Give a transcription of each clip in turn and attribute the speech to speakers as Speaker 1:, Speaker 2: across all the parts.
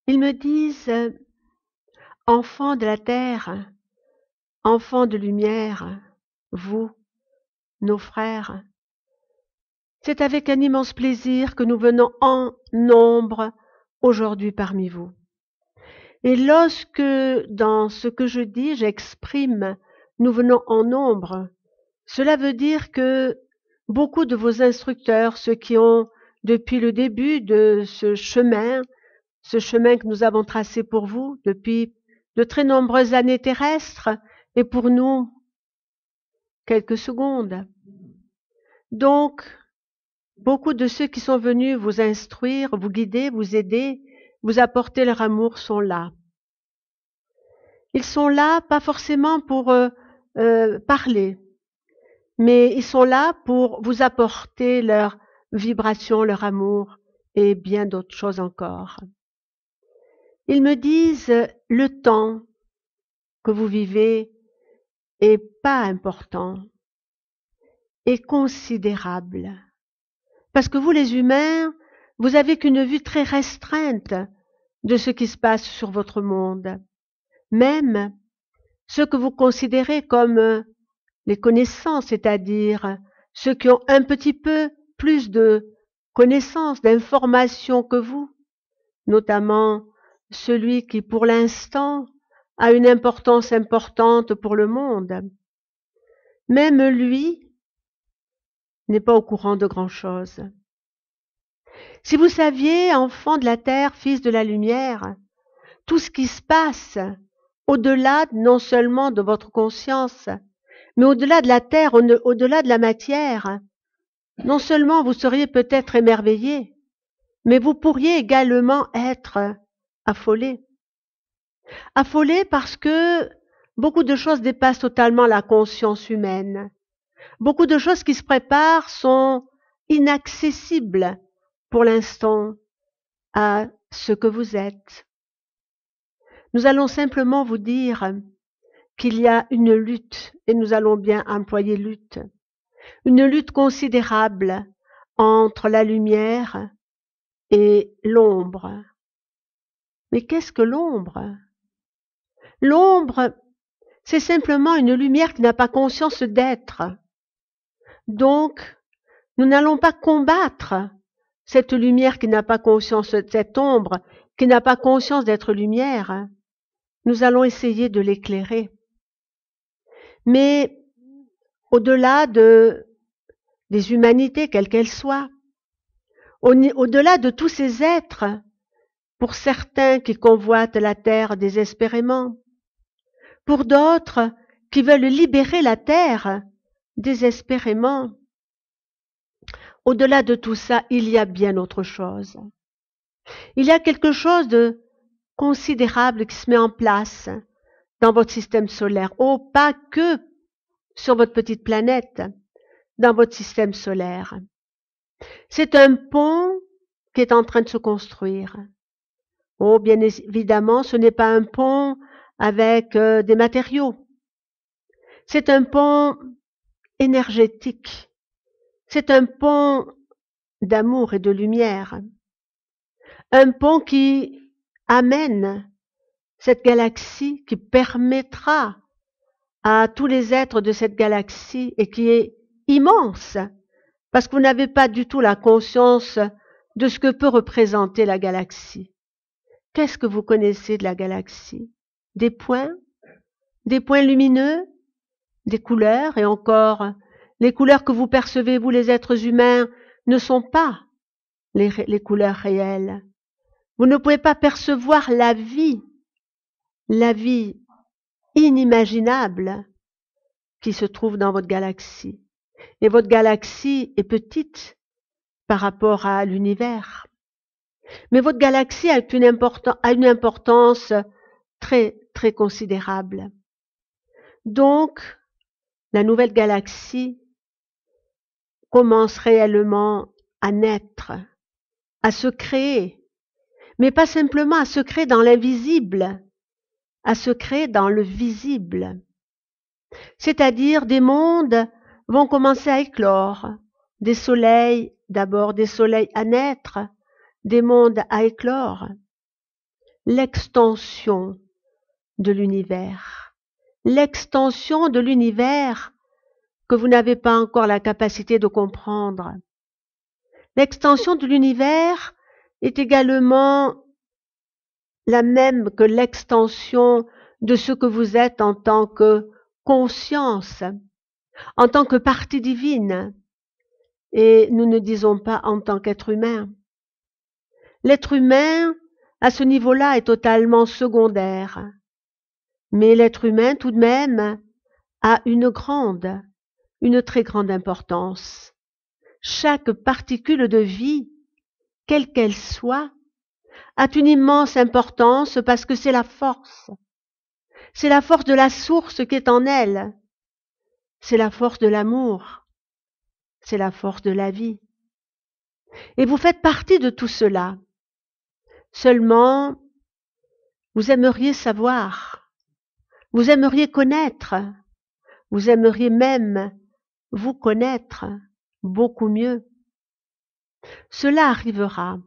Speaker 1: Ils me disent, enfants de la terre, enfants de lumière, vous, nos frères, c'est avec un immense plaisir que nous venons en nombre aujourd'hui parmi vous. Et lorsque, dans ce que je dis, j'exprime, nous venons en nombre, cela veut dire que beaucoup de vos instructeurs, ceux qui ont, depuis le début de ce chemin que nous avons tracé pour vous depuis de très nombreuses années terrestres, et pour nous, quelques secondes. Donc, beaucoup de ceux qui sont venus vous instruire, vous guider, vous aider, vous apporter leur amour sont là. Ils sont là pas forcément pour parler, mais ils sont là pour vous apporter leur vibration, leur amour et bien d'autres choses encore. Ils me disent le temps que vous vivez est pas important, est considérable. Parce que vous, les humains, vous avez qu'une vue très restreinte de ce qui se passe sur votre monde. Même ce que vous considérez comme les connaissances, c'est-à-dire ceux qui ont un petit peu plus de connaissances, d'informations que vous, notamment celui qui, pour l'instant, a une importance importante pour le monde. Même lui n'est pas au courant de grand-chose. Si vous saviez, enfant de la terre, fils de la lumière, tout ce qui se passe au-delà non seulement de votre conscience, mais au-delà de la terre, au-delà de la matière, non seulement vous seriez peut-être émerveillé, mais vous pourriez également être affolé. Affolé parce que beaucoup de choses dépassent totalement la conscience humaine. Beaucoup de choses qui se préparent sont inaccessibles pour l'instant à ce que vous êtes. Nous allons simplement vous dire qu'il y a une lutte, et nous allons bien employer lutte, une lutte considérable entre la lumière et l'ombre. Mais qu'est-ce que l'ombre? L'ombre, c'est simplement une lumière qui n'a pas conscience d'être. Donc, nous n'allons pas combattre cette lumière qui n'a pas conscience, cette ombre qui n'a pas conscience d'être lumière. Nous allons essayer de l'éclairer. Mais au-delà des humanités, quelles qu'elles soient, au-delà de tous ces êtres, pour certains qui convoitent la terre désespérément, pour d'autres qui veulent libérer la terre désespérément, au-delà de tout ça, il y a bien autre chose. Il y a quelque chose de considérable qui se met en place dans votre système solaire. Oh, pas que sur votre petite planète, dans votre système solaire. C'est un pont qui est en train de se construire. Oh, bien évidemment, ce n'est pas un pont avec des matériaux. C'est un pont énergétique. C'est un pont d'amour et de lumière. Un pont qui amène cette galaxie, qui permettra à tous les êtres de cette galaxie et qui est immense, parce que vous n'avez pas du tout la conscience de ce que peut représenter la galaxie. Qu'est-ce que vous connaissez de la galaxie? Des points lumineux, des couleurs, et encore, les couleurs que vous percevez, vous les êtres humains, ne sont pas les couleurs réelles. Vous ne pouvez pas percevoir la vie inimaginable qui se trouve dans votre galaxie. Et votre galaxie est petite par rapport à l'univers. Mais votre galaxie a une importance très, très considérable. Donc, la nouvelle galaxie commence réellement à naître, à se créer, mais pas simplement à se créer dans l'invisible, à se créer dans le visible. C'est-à-dire des mondes vont commencer à éclore, des soleils, d'abord des soleils à naître, des mondes à éclore. l'extension de l'univers. L'extension de l'univers que vous n'avez pas encore la capacité de comprendre. L'extension de l'univers est également la même que l'extension de ce que vous êtes en tant que conscience, en tant que partie divine. Et nous ne disons pas en tant qu'être humain. L'être humain, à ce niveau-là, est totalement secondaire. Mais l'être humain, tout de même, a une très grande importance. Chaque particule de vie, quelle qu'elle soit, a une immense importance parce que c'est la force. C'est la force de la source qui est en elle. C'est la force de l'amour. C'est la force de la vie. Et vous faites partie de tout cela. Seulement, vous aimeriez savoir, vous aimeriez connaître, vous aimeriez même vous connaître beaucoup mieux. Cela arrivera.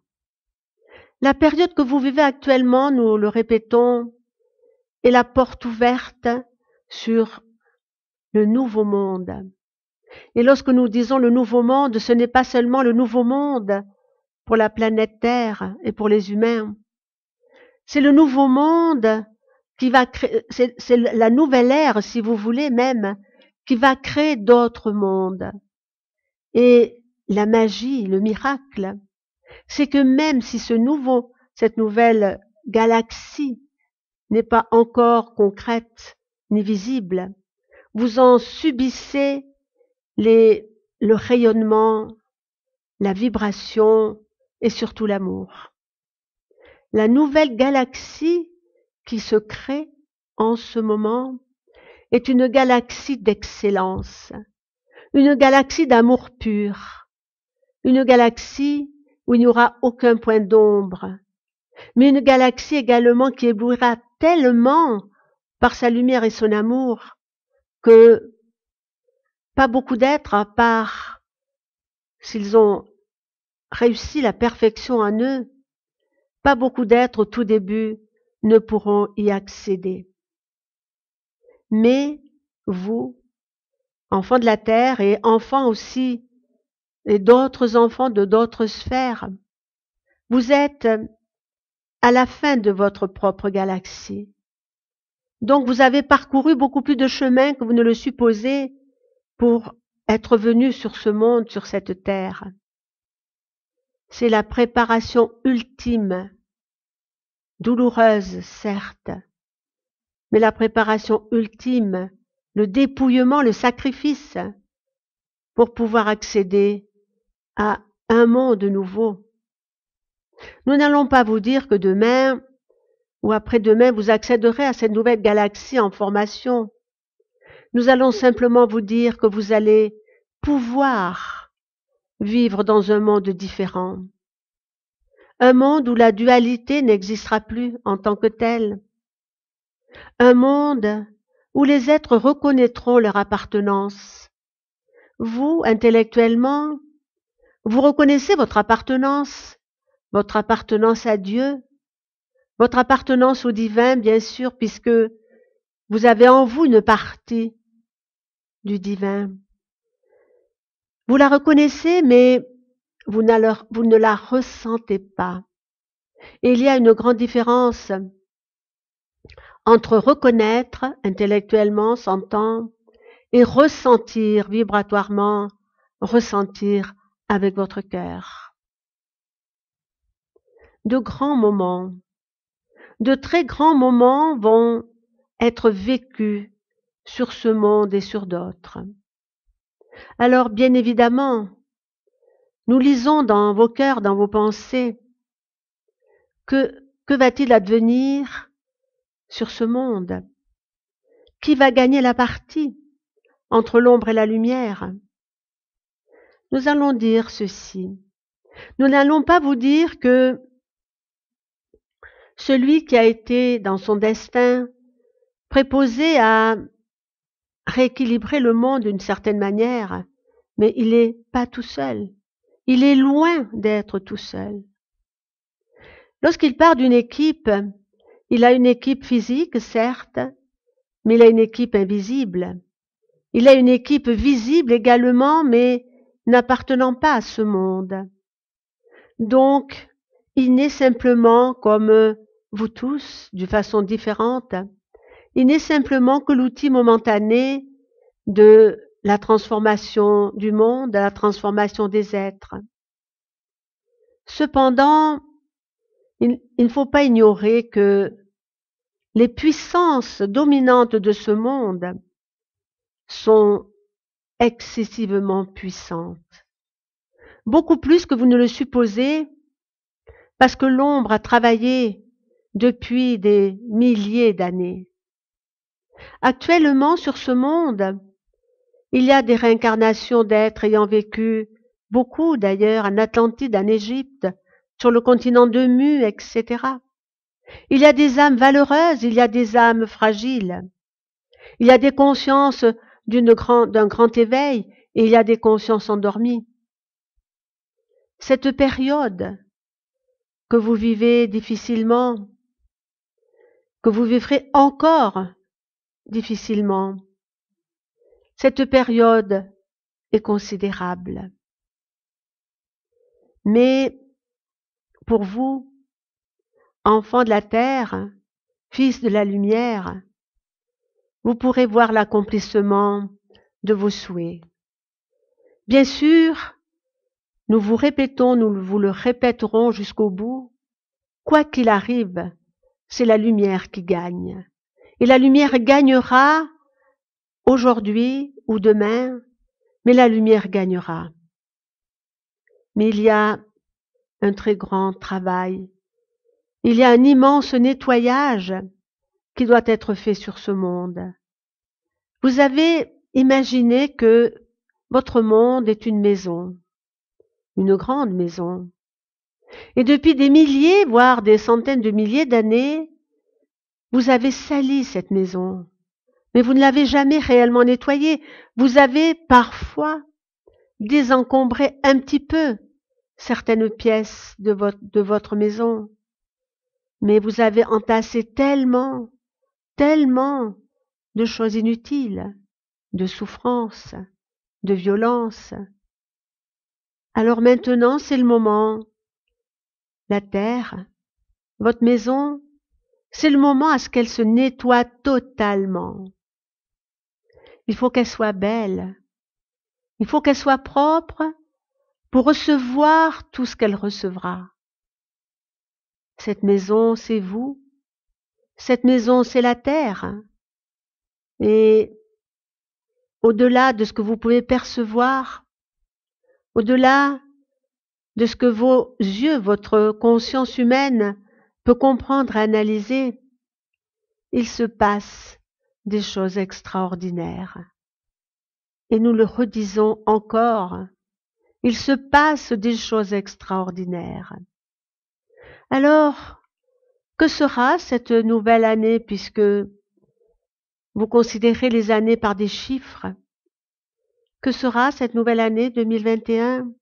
Speaker 1: La période que vous vivez actuellement, nous le répétons, est la porte ouverte sur le nouveau monde. Et lorsque nous disons le nouveau monde, ce n'est pas seulement le nouveau monde pour la planète Terre et pour les humains. C'est le nouveau monde qui va créer, c'est la nouvelle ère, si vous voulez même, qui va créer d'autres mondes. Et la magie, le miracle, c'est que même si cette nouvelle galaxie n'est pas encore concrète ni visible, vous en subissez le rayonnement, la vibration et surtout l'amour. La nouvelle galaxie qui se crée en ce moment est une galaxie d'excellence, une galaxie d'amour pur, une galaxie où il n'y aura aucun point d'ombre, mais une galaxie également qui éblouira tellement par sa lumière et son amour que pas beaucoup d'êtres, à part s'ils ont réussi la perfection en eux, pas beaucoup d'êtres au tout début ne pourront y accéder. Mais vous, enfants de la terre et enfants aussi, et d'autres enfants de d'autres sphères, vous êtes à la fin de votre propre galaxie. Donc vous avez parcouru beaucoup plus de chemin que vous ne le supposez pour être venu sur ce monde, sur cette terre. C'est la préparation ultime, douloureuse certes, mais la préparation ultime, le dépouillement, le sacrifice pour pouvoir accéder à un monde nouveau. Nous n'allons pas vous dire que demain ou après-demain vous accéderez à cette nouvelle galaxie en formation. Nous allons simplement vous dire que vous allez pouvoir vivre dans un monde différent. Un monde où la dualité n'existera plus en tant que telle. Un monde où les êtres reconnaîtront leur appartenance. Vous, intellectuellement, vous reconnaissez votre appartenance à Dieu, votre appartenance au divin, bien sûr, puisque vous avez en vous une partie du divin. Vous la reconnaissez, mais vous ne la ressentez pas. Et il y a une grande différence entre reconnaître intellectuellement, s'entend, et ressentir vibratoirement, ressentir avec votre cœur. De grands moments, de très grands moments vont être vécus sur ce monde et sur d'autres. Alors, bien évidemment, nous lisons dans vos cœurs, dans vos pensées, que va-t-il advenir sur ce monde? Qui va gagner la partie entre l'ombre et la lumière? Nous allons dire ceci. Nous n'allons pas vous dire que celui qui a été dans son destin préposé à rééquilibrer le monde d'une certaine manière, mais il n'est pas tout seul. Il est loin d'être tout seul. Lorsqu'il part d'une équipe, Il a une équipe physique, certes, mais il a une équipe invisible. Il a une équipe visible également, mais n'appartenant pas à ce monde. Donc, il n'est simplement, comme vous tous, d'une façon différente, il n'est simplement que l'outil momentané de la transformation du monde, de la transformation des êtres. Cependant, il ne faut pas ignorer que les puissances dominantes de ce monde sont excessivement puissantes. Beaucoup plus que vous ne le supposez, parce que l'ombre a travaillé depuis des milliers d'années. Actuellement, sur ce monde, il y a des réincarnations d'êtres ayant vécu, beaucoup d'ailleurs, en Atlantide, en Égypte, sur le continent de Mu, etc. Il y a des âmes valeureuses, il y a des âmes fragiles. Il y a des consciences d'un grand éveil et il y a des consciences endormies. Cette période que vous vivez difficilement, que vous vivrez encore difficilement, cette période est considérable. Mais pour vous, enfants de la terre, fils de la lumière, vous pourrez voir l'accomplissement de vos souhaits. Bien sûr, nous vous répétons, nous vous le répéterons jusqu'au bout, quoi qu'il arrive, c'est la lumière qui gagne. Et la lumière gagnera aujourd'hui ou demain, mais la lumière gagnera. Mais il y a un très grand travail. Il y a un immense nettoyage qui doit être fait sur ce monde. Vous avez imaginé que votre monde est une maison, une grande maison. Et depuis des milliers, voire des centaines de milliers d'années, vous avez sali cette maison. Mais vous ne l'avez jamais réellement nettoyée. Vous avez parfois désencombré un petit peu certaines pièces de votre maison. Mais vous avez entassé tellement de choses inutiles, de souffrances, de violences. Alors maintenant, c'est le moment. La terre, votre maison, c'est le moment à ce qu'elle se nettoie totalement. Il faut qu'elle soit belle. Il faut qu'elle soit propre pour recevoir tout ce qu'elle recevra. Cette maison, c'est vous. Cette maison, c'est la terre. Et au-delà de ce que vous pouvez percevoir, au-delà de ce que vos yeux, votre conscience humaine peut comprendre et analyser, il se passe des choses extraordinaires. Et nous le redisons encore, il se passe des choses extraordinaires. Alors, que sera cette nouvelle année puisque vous considérez les années par des chiffres? Que sera cette nouvelle année 2021?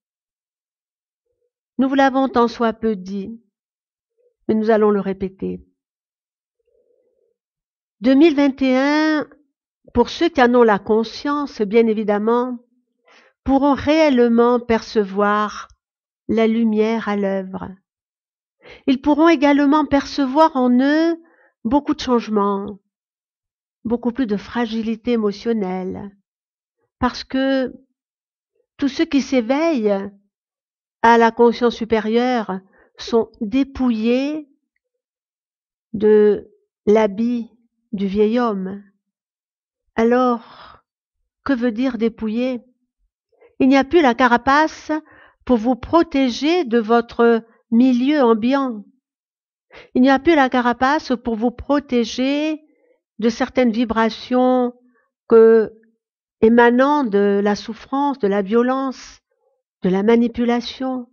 Speaker 1: Nous vous l'avons tant soit peu dit, mais nous allons le répéter. 2021, pour ceux qui en ont la conscience, bien évidemment, pourront réellement percevoir la lumière à l'œuvre. Ils pourront également percevoir en eux beaucoup de changements, beaucoup plus de fragilité émotionnelle, parce que tous ceux qui s'éveillent à la conscience supérieure sont dépouillés de l'habit du vieil homme. Alors, que veut dire dépouiller? Il n'y a plus la carapace pour vous protéger de votre milieu ambiant. Il n'y a plus la carapace pour vous protéger de certaines vibrations émanant de la souffrance, de la violence, de la manipulation.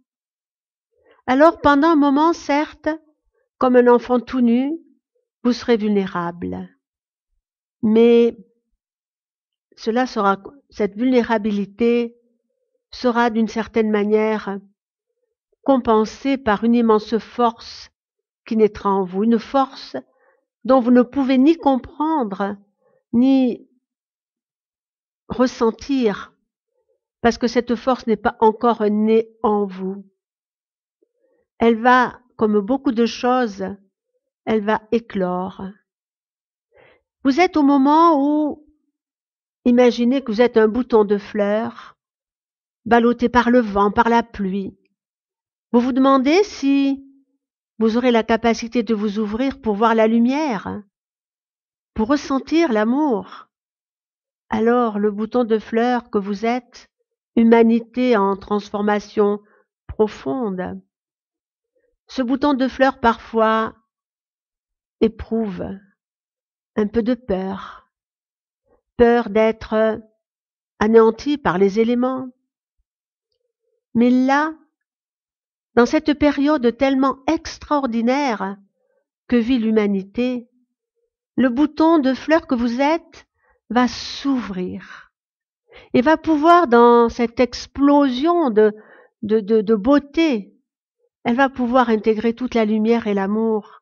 Speaker 1: Alors, pendant un moment, certes, comme un enfant tout nu, vous serez vulnérable. Mais cette vulnérabilité sera d'une certaine manière compensée par une immense force qui naîtra en vous, une force dont vous ne pouvez ni comprendre, ni ressentir, parce que cette force n'est pas encore née en vous. Elle va, comme beaucoup de choses, elle va éclore. Vous êtes au moment où, imaginez que vous êtes un bouton de fleurs, ballotté par le vent, par la pluie. Vous vous demandez si vous aurez la capacité de vous ouvrir pour voir la lumière, pour ressentir l'amour. Alors, le bouton de fleurs que vous êtes, humanité en transformation profonde, ce bouton de fleurs parfois éprouve un peu de peur, peur d'être anéanti par les éléments. Mais là, dans cette période tellement extraordinaire que vit l'humanité, le bouton de fleurs que vous êtes va s'ouvrir et va pouvoir, dans cette explosion de beauté, elle va pouvoir intégrer toute la lumière et l'amour.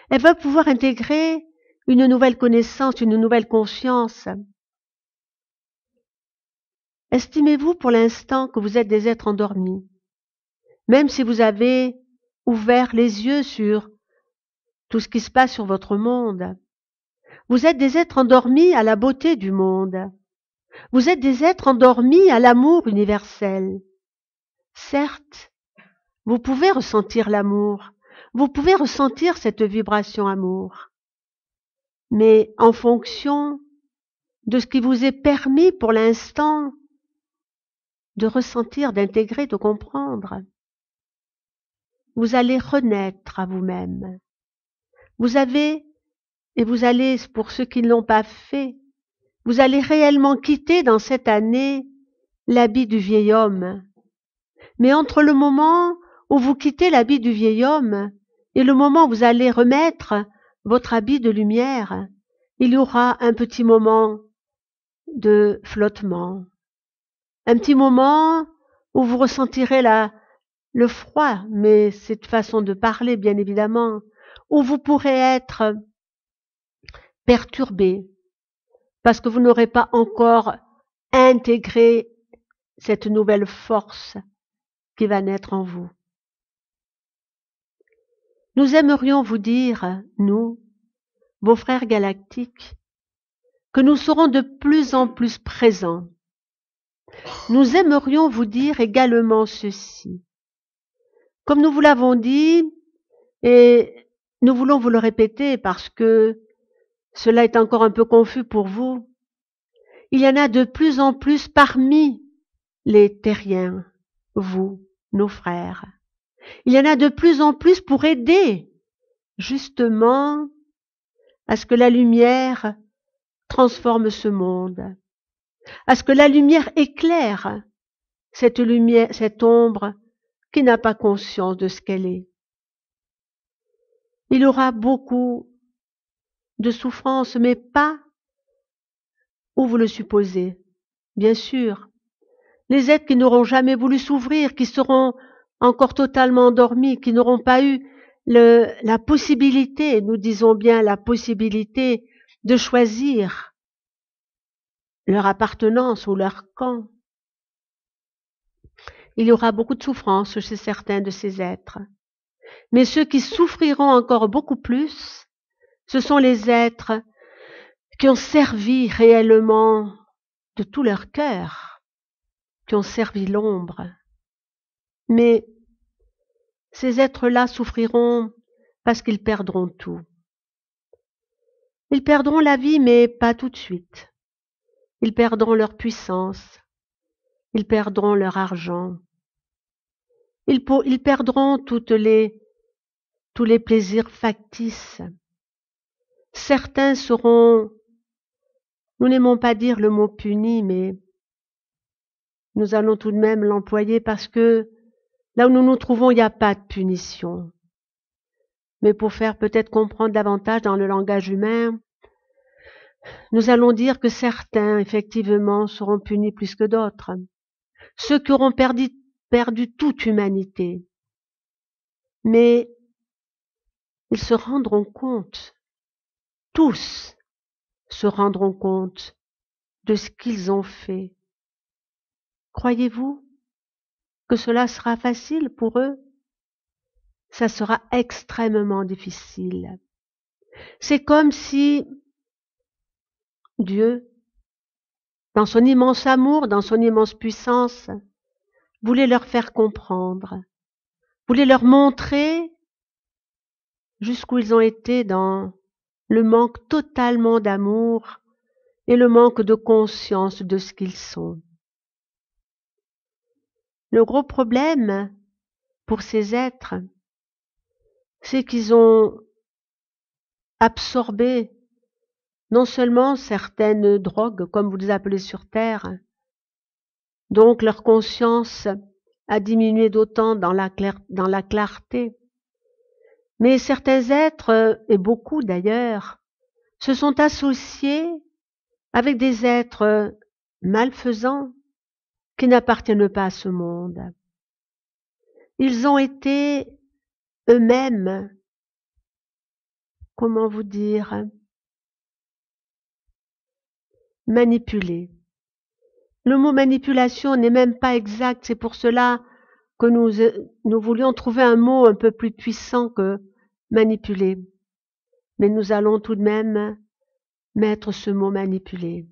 Speaker 1: Elle va pouvoir intégrer une nouvelle connaissance, une nouvelle conscience. Estimez-vous pour l'instant que vous êtes des êtres endormis, même si vous avez ouvert les yeux sur tout ce qui se passe sur votre monde. Vous êtes des êtres endormis à la beauté du monde. Vous êtes des êtres endormis à l'amour universel. Certes, vous pouvez ressentir l'amour, vous pouvez ressentir cette vibration amour, mais en fonction de ce qui vous est permis pour l'instant de ressentir, d'intégrer, de comprendre, vous allez renaître à vous-même. Vous avez, et vous allez, pour ceux qui ne l'ont pas fait, vous allez réellement quitter dans cette année l'habit du vieil homme. Mais entre le moment où vous quittez l'habit du vieil homme et le moment où vous allez remettre votre habit de lumière, il y aura un petit moment de flottement, un petit moment où vous ressentirez le froid, mais cette façon de parler, bien évidemment, où vous pourrez être perturbé, parce que vous n'aurez pas encore intégré cette nouvelle force qui va naître en vous. Nous aimerions vous dire, nous, vos frères galactiques, que nous serons de plus en plus présents. Nous aimerions vous dire également ceci. Comme nous vous l'avons dit, et nous voulons vous le répéter parce que cela est encore un peu confus pour vous, il y en a de plus en plus parmi les terriens, vous, nos frères. Il y en a de plus en plus pour aider justement à ce que la lumière transforme ce monde, à ce que la lumière éclaire cette lumière, cette ombre qui n'a pas conscience de ce qu'elle est. Il y aura beaucoup de souffrances, mais pas où vous le supposez. Bien sûr, les êtres qui n'auront jamais voulu s'ouvrir, qui seront encore totalement endormis, qui n'auront pas eu la possibilité, nous disons bien la possibilité de choisir leur appartenance ou leur camp. Il y aura beaucoup de souffrance chez certains de ces êtres. Mais ceux qui souffriront encore beaucoup plus, ce sont les êtres qui ont servi réellement de tout leur cœur, qui ont servi l'ombre. Mais ces êtres-là souffriront parce qu'ils perdront tout. Ils perdront la vie, mais pas tout de suite. Ils perdront leur puissance. Ils perdront leur argent. Ils perdront tous les plaisirs factices. Certains seront, nous n'aimons pas dire le mot puni, mais nous allons tout de même l'employer parce que là où nous nous trouvons, il n'y a pas de punition. Mais pour faire peut-être comprendre davantage dans le langage humain, nous allons dire que certains, effectivement, seront punis plus que d'autres. Ceux qui auront perdu toute humanité. Mais ils se rendront compte tous se rendront compte de ce qu'ils ont fait. Croyez-vous que cela sera facile pour eux? Ça sera extrêmement difficile. C'est comme si Dieu, dans son immense amour, dans son immense puissance, voulait leur faire comprendre, voulait leur montrer jusqu'où ils ont été dans le manque totalement d'amour et le manque de conscience de ce qu'ils sont. Le gros problème pour ces êtres, c'est qu'ils ont absorbé non seulement certaines drogues, comme vous les appelez sur Terre, donc leur conscience a diminué d'autant dans la clarté, mais certains êtres, et beaucoup d'ailleurs, se sont associés avec des êtres malfaisants qui n'appartiennent pas à ce monde. Ils ont été eux-mêmes, comment vous dire, manipulés. Le mot manipulation n'est même pas exact, c'est pour cela que nous voulions trouver un mot un peu plus puissant que manipuler. Mais nous allons tout de même mettre ce mot manipuler.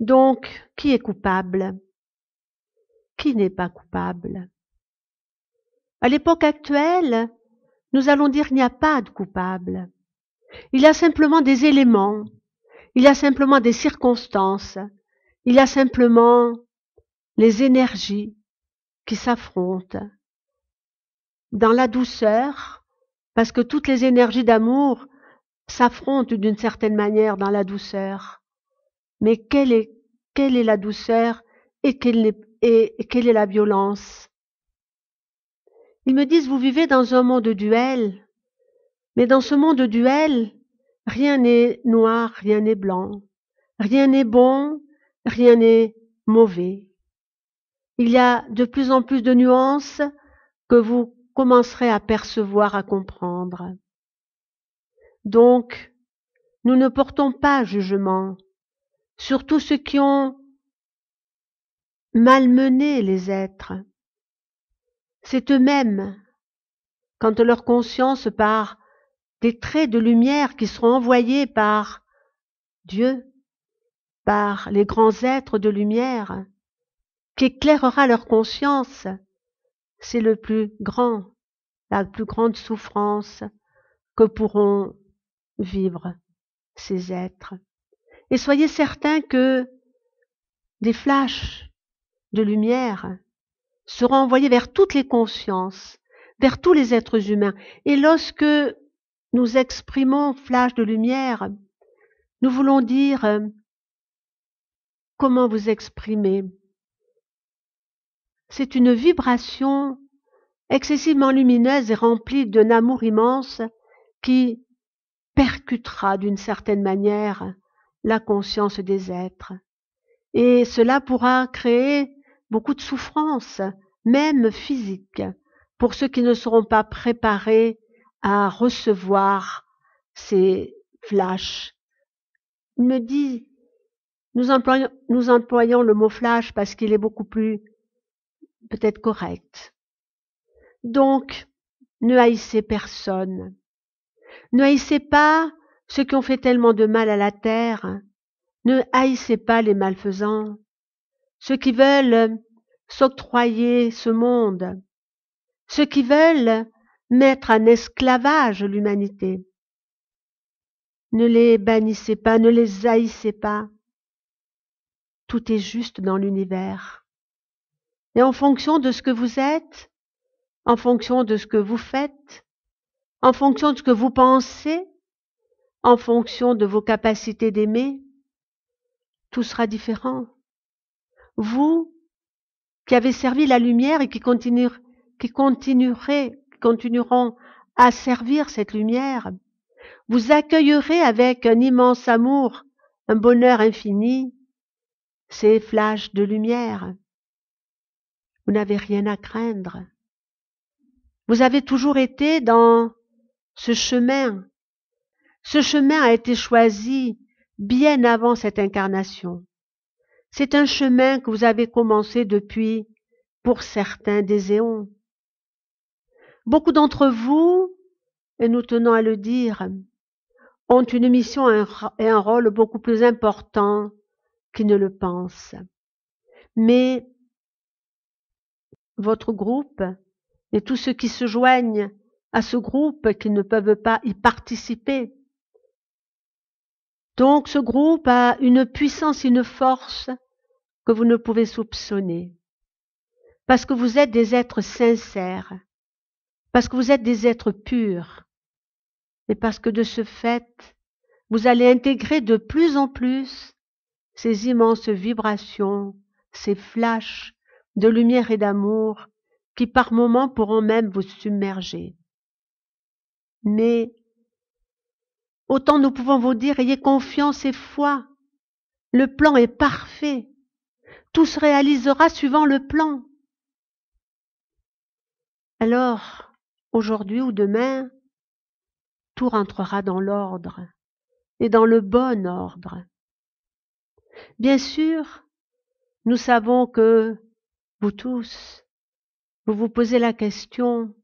Speaker 1: Donc, qui est coupable? Qui n'est pas coupable? À l'époque actuelle, nous allons dire qu'il n'y a pas de coupable. Il y a simplement des éléments, il y a simplement des circonstances, il y a simplement les énergies qui s'affrontent dans la douceur, parce que toutes les énergies d'amour s'affrontent d'une certaine manière dans la douceur. Mais quelle est la douceur et quelle est la violence? Ils me disent, vous vivez dans un monde duel, mais dans ce monde duel, rien n'est noir, rien n'est blanc, rien n'est bon, rien n'est mauvais. Il y a de plus en plus de nuances que vous commencerez à percevoir, à comprendre. Donc, nous ne portons pas jugement sur tous ceux qui ont malmené les êtres. C'est eux-mêmes, quand leur conscience par des traits de lumière qui seront envoyés par Dieu, par les grands êtres de lumière, qui éclairera leur conscience, c'est la plus grande souffrance que pourront vivre ces êtres. Et soyez certains que des flashs de lumière seront envoyés vers toutes les consciences, vers tous les êtres humains. Et lorsque nous exprimons flash de lumière, nous voulons dire comment vous exprimez. C'est une vibration excessivement lumineuse et remplie d'un amour immense qui percutera d'une certaine manière la conscience des êtres. Et cela pourra créer beaucoup de souffrance, même physique, pour ceux qui ne seront pas préparés à recevoir ces flashs. Il me dit, nous employons le mot flash parce qu'il est beaucoup plus peut-être correct. Donc, ne haïssez personne. Ne haïssez pas ceux qui ont fait tellement de mal à la terre. Ne haïssez pas les malfaisants. Ceux qui veulent s'octroyer ce monde. Ceux qui veulent mettre en esclavage l'humanité. Ne les bannissez pas, ne les haïssez pas. Tout est juste dans l'univers. Et en fonction de ce que vous êtes, en fonction de ce que vous faites, en fonction de ce que vous pensez, en fonction de vos capacités d'aimer, tout sera différent. Vous, qui avez servi la lumière et qui continueront à servir cette lumière, vous accueillerez avec un immense amour, un bonheur infini, ces flashs de lumière. Vous n'avez rien à craindre. Vous avez toujours été dans ce chemin Ce chemin a été choisi bien avant cette incarnation. C'est un chemin que vous avez commencé depuis, pour certains, des éons. Beaucoup d'entre vous, et nous tenons à le dire, ont une mission et un rôle beaucoup plus important qu'ils ne le pensent. Mais votre groupe et tous ceux qui se joignent à ce groupe qui ne peuvent pas y participer. Donc ce groupe a une puissance, une force que vous ne pouvez soupçonner. Parce que vous êtes des êtres sincères, parce que vous êtes des êtres purs, et parce que de ce fait, vous allez intégrer de plus en plus ces immenses vibrations, ces flashs de lumière et d'amour qui par moments pourront même vous submerger. Mais autant nous pouvons vous dire, ayez confiance et foi, le plan est parfait, tout se réalisera suivant le plan. Alors, aujourd'hui ou demain, tout rentrera dans l'ordre, et dans le bon ordre. Bien sûr, nous savons que vous tous, vous vous posez la question,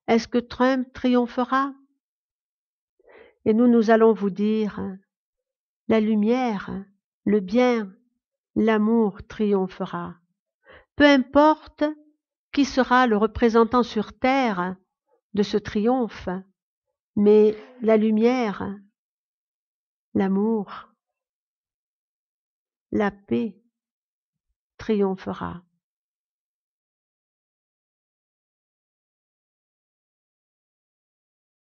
Speaker 1: est-ce que Trump triomphera? Et nous allons vous dire, la lumière, le bien, l'amour triomphera. Peu importe qui sera le représentant sur terre de ce triomphe, mais la lumière, l'amour, la paix triomphera.